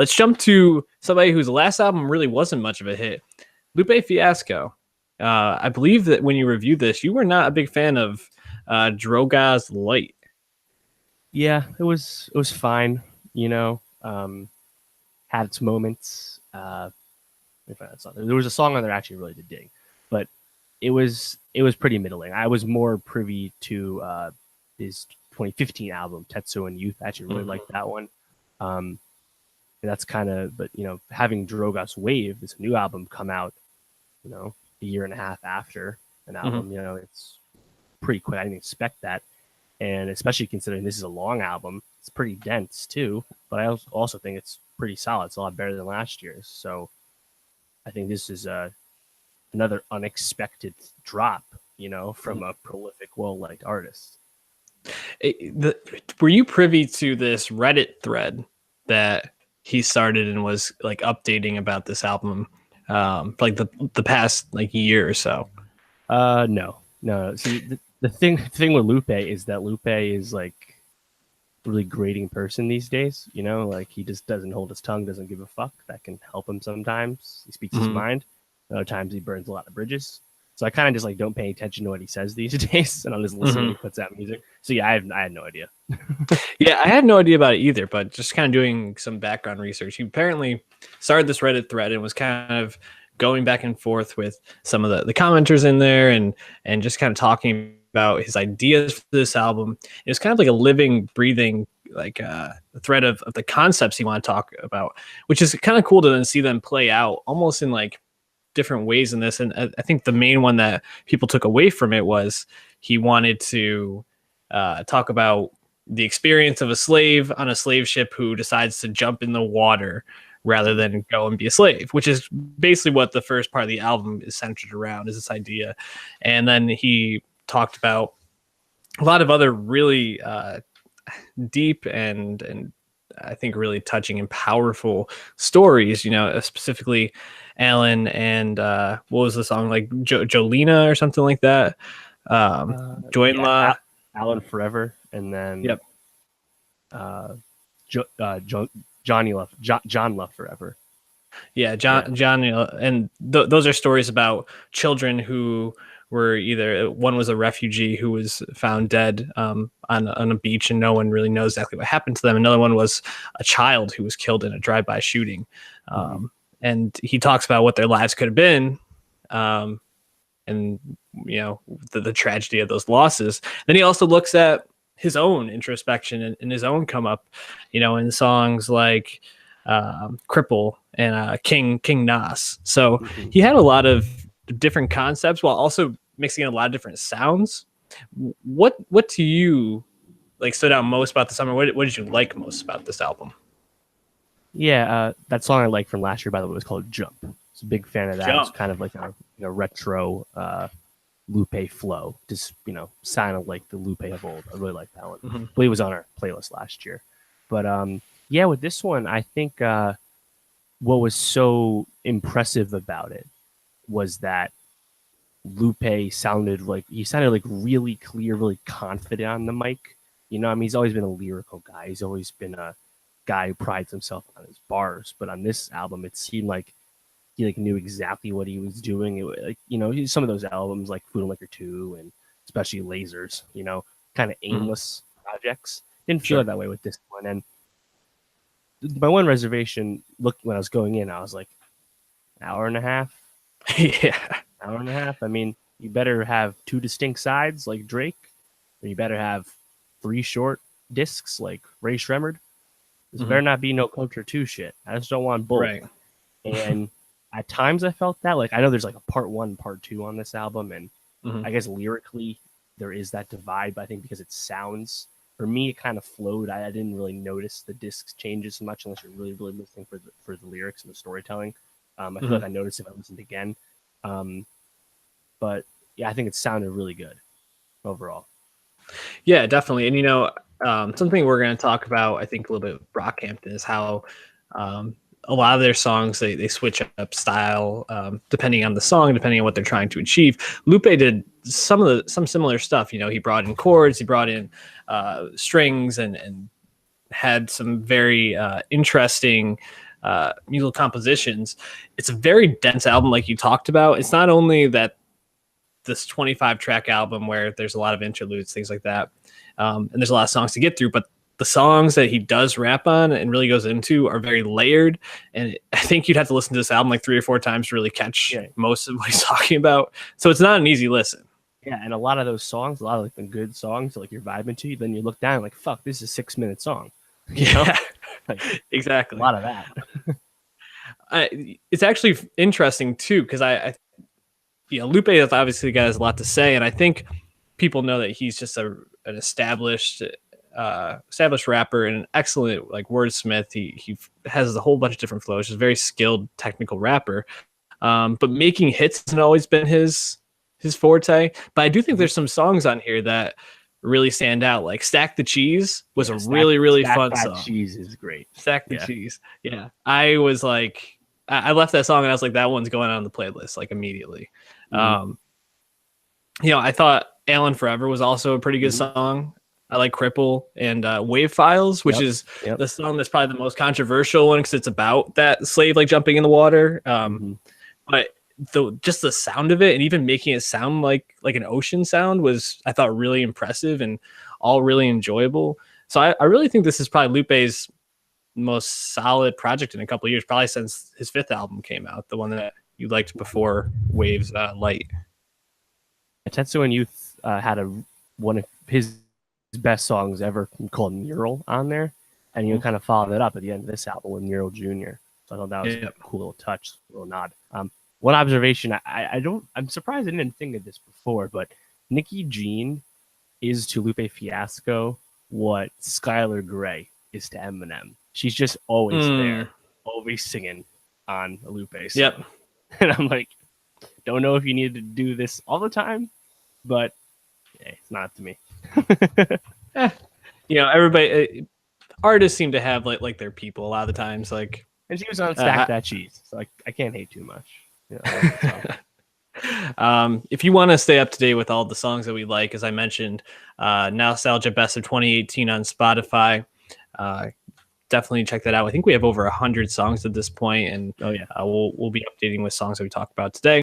let's jump to somebody whose last album really wasn't much of a hit, Lupe Fiasco. I believe that when you reviewed this, you were not a big fan of Drogas Light. Yeah, it was fine. You know, had its moments. There was a song on there I actually really did dig, but it was pretty middling. I was more privy to his 2015 album Tetsuo and Youth. I actually really liked that one. And that's kind of, but having Drogas Wave, this new album, come out, a year and a half after an album, it's pretty quick. I didn't expect that, and especially considering this is a long album, it's pretty dense too. But I also think it's pretty solid. It's a lot better than last year's. So I think this is another unexpected drop, from a prolific, well-liked artist. Were you privy to this Reddit thread that he started and was like updating about this album, like the past like year or so? No. See, the thing with Lupe is that Lupe is like a really grating person these days. Like he just doesn't hold his tongue, doesn't give a fuck. That can help him sometimes. He speaks his mind. Other times he burns a lot of bridges. So I kind of just like don't pay attention to what he says these days, and I'll just listen when he puts out music. So yeah, I had no idea. Yeah, I had no idea about it either, but just kind of doing some background research. He apparently started this Reddit thread and was kind of going back and forth with some of the commenters in there and just kind of talking about his ideas for this album. It was kind of like a living, breathing, like the thread of the concepts he wanted to talk about, which is kind of cool to then see them play out almost in like different ways in this. And I think the main one that people took away from it was he wanted to talk about the experience of a slave on a slave ship who decides to jump in the water rather than go and be a slave, which is basically what the first part of the album is centered around, is this idea. And then he talked about a lot of other really deep and I think really touching and powerful stories, specifically Alan and what was the song, like Jolena or something like that? Joinla. Alan Forever, and then John Love Forever. Yeah, John, and those are stories about children who were either, one was a refugee who was found dead on a beach and no one really knows exactly what happened to them. Another one was a child who was killed in a drive-by shooting. And he talks about what their lives could have been, and the tragedy of those losses. Then he also looks at his own introspection and his own come up, in songs like Cripple and King Nas. So he had a lot of different concepts while also mixing in a lot of different sounds. What to you like stood out most about the summer? What did you like most about this album? Yeah, that song I liked from last year, by the way, was called Jump. I was a big fan of that. Jump. It's kind of like a retro Lupe flow, just sounded like the Lupe of old. I really like that one. I believe it was on our playlist last year. But yeah, with this one, I think what was so impressive about it was that Lupe sounded like really clear, really confident on the mic. He's always been a lyrical guy. He's always been a guy who prides himself on his bars. But on this album, it seemed like he knew exactly what he was doing. It, some of those albums like Food and Liquor 2 and especially Lasers, kind of aimless projects. Didn't feel that way with this one. And my one reservation, when I was going in, I was like, hour and a half. Yeah. Hour and a half. I mean, you better have two distinct sides like Drake, or you better have 3 short discs like Ray Shremmerd. This better not be no Culture 2 shit. I just don't want both. Right. And at times I felt that. Like, I know there's like a part 1, part 2 on this album, and I guess lyrically there is that divide, but I think because it sounds, for me, it kind of flowed. I didn't really notice the discs changes so much unless you're really, really listening for the lyrics and the storytelling. I feel like I noticed if I listened again. But yeah, I think it sounded really good overall. Yeah, definitely. And something we're going to talk about, I think, a little bit with Brockhampton is how a lot of their songs they switch up style depending on the song, depending on what they're trying to achieve. Lupe did some similar stuff. He brought in chords, he brought in strings, and had some very interesting musical compositions. It's a very dense album, like you talked about. It's not only that this 25 track album where there's a lot of interludes, things like that, and there's a lot of songs to get through, but the songs that he does rap on and really goes into are very layered. And I think you'd have to listen to this album like 3 or 4 times to really catch most of what he's talking about. So it's not an easy listen. Yeah, and a lot of those songs, a lot of like the good songs, like you're vibing to, then you look down and like, fuck, this is a 6-minute song. You know? Like, exactly. A lot of that. It's actually interesting too, because I Lupe is obviously the guy has a lot to say, and I think people know that he's just an established rapper and an excellent like wordsmith. He has a whole bunch of different flows. He's a very skilled technical rapper, but making hits hasn't always been his forte. But I do think there's some songs on here that really stand out. Like "Stack the Cheese" was a really fun song. Cheese is great. "Stack the Cheese," yeah. I was like, I left that song and I was like, that one's going on the playlist like immediately. I thought "Alan Forever" was also a pretty good song. I like "Cripple" and "Wave Files," which is the song that's probably the most controversial one because it's about that slave like jumping in the water. But just the sound of it and even making it sound like an ocean sound was, I thought, really impressive and all really enjoyable. So I really think this is probably Lupe's most solid project in a couple of years, probably since his 5th album came out, the one that you liked before Waves Light. Tetsuo and Youth had one of his best songs ever called Mural on there, and you kind of followed it up at the end of this album with Mural Jr. So I thought that was a cool little touch, a little nod. One observation, I'm surprised I didn't think of this before, but Nicki Jean is to Lupe Fiasco what Skylar Grey is to Eminem. She's just always there, always singing on a Lupe song. Yep. And I'm like, don't know if you need to do this all the time, but it's not up to me. Everybody, artists seem to have like their people a lot of the times. Like, and she was on Stack That Cheese, so I can't hate too much. If you want to stay up to date with all the songs that we like, as I mentioned, Nowstalgia Best of 2018 on Spotify. Definitely check that out. I think we have over 100 songs at this point, and we'll be updating with songs that we talk about today.